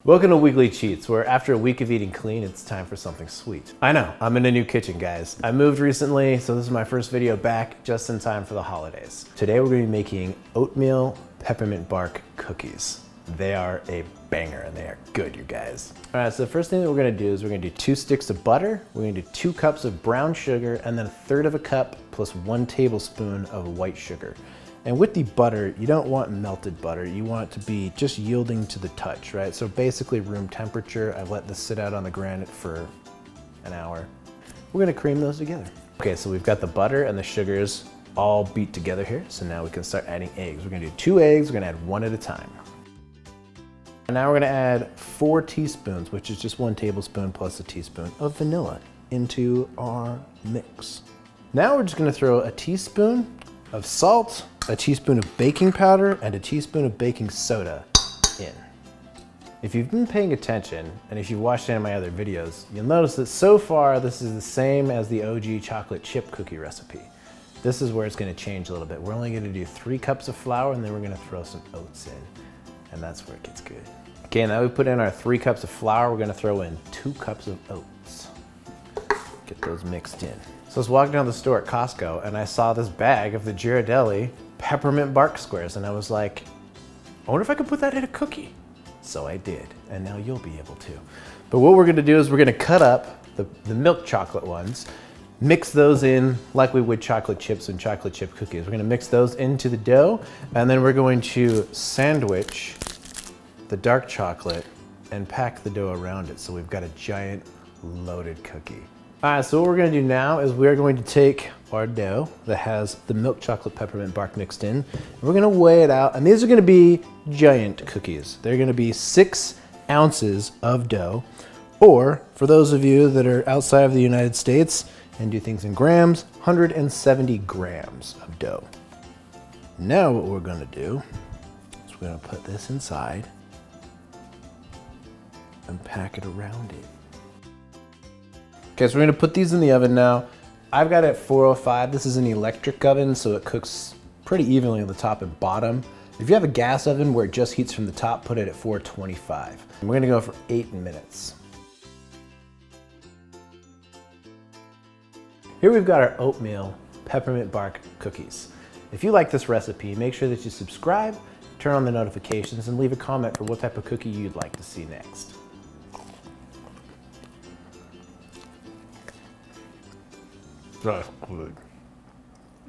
Welcome to Weekly Cheats, where after a week of eating clean, it's time for something sweet. I know, I'm in a new kitchen, guys. I moved recently, so this is my first video back just in time for the holidays. Today we're gonna be making oatmeal peppermint bark cookies. They are a banger and they are good, you guys. All right, so the first thing that we're gonna do is we're gonna do 2 sticks of butter, we're gonna do 2 cups of brown sugar, and then 1/3 of a cup plus 1 tablespoon of white sugar. And with the butter, you don't want melted butter. You want it to be just yielding to the touch, right? So basically room temperature. I've let this sit out on the granite for an hour. We're gonna cream those together. Okay, so we've got the butter and the sugars all beat together here. So now we can start adding eggs. We're gonna do 2 eggs. We're gonna add 1 at a time. And now we're gonna add 4 teaspoons, which is just 1 tablespoon plus a teaspoon of vanilla into our mix. Now we're just gonna throw a teaspoon of salt, a teaspoon of baking powder, and a teaspoon of baking soda in. If you've been paying attention, and if you've watched any of my other videos, you'll notice that so far this is the same as the OG chocolate chip cookie recipe. This is where it's gonna change a little bit. We're only gonna do 3 cups of flour, and then we're gonna throw some oats in, and that's where it gets good. Okay, now we put in our 3 cups of flour, we're gonna throw in 2 cups of oats. Get those mixed in. So I was walking down the store at Costco and I saw this bag of the Ghirardelli peppermint bark squares and I was like, I wonder if I could put that in a cookie. So I did, and now you'll be able to. But what we're gonna do is we're gonna cut up the milk chocolate ones, mix those in like we would chocolate chips and chocolate chip cookies. We're gonna mix those into the dough, and then we're going to sandwich the dark chocolate and pack the dough around it so we've got a giant loaded cookie. All right, so what we're gonna do now is we're going to take our dough that has the milk chocolate peppermint bark mixed in, and we're gonna weigh it out, and these are gonna be giant cookies. They're gonna be 6 ounces of dough, or for those of you that are outside of the United States and do things in grams, 170 grams of dough. Now what we're gonna do is we're gonna put this inside and pack it around it. Okay, so we're gonna put these in the oven now. I've got it at 405. This is an electric oven, so it cooks pretty evenly on the top and bottom. If you have a gas oven where it just heats from the top, put it at 425. And we're gonna go for 8 minutes. Here we've got our oatmeal peppermint bark cookies. If you like this recipe, make sure that you subscribe, turn on the notifications, and leave a comment for what type of cookie you'd like to see next. That's good.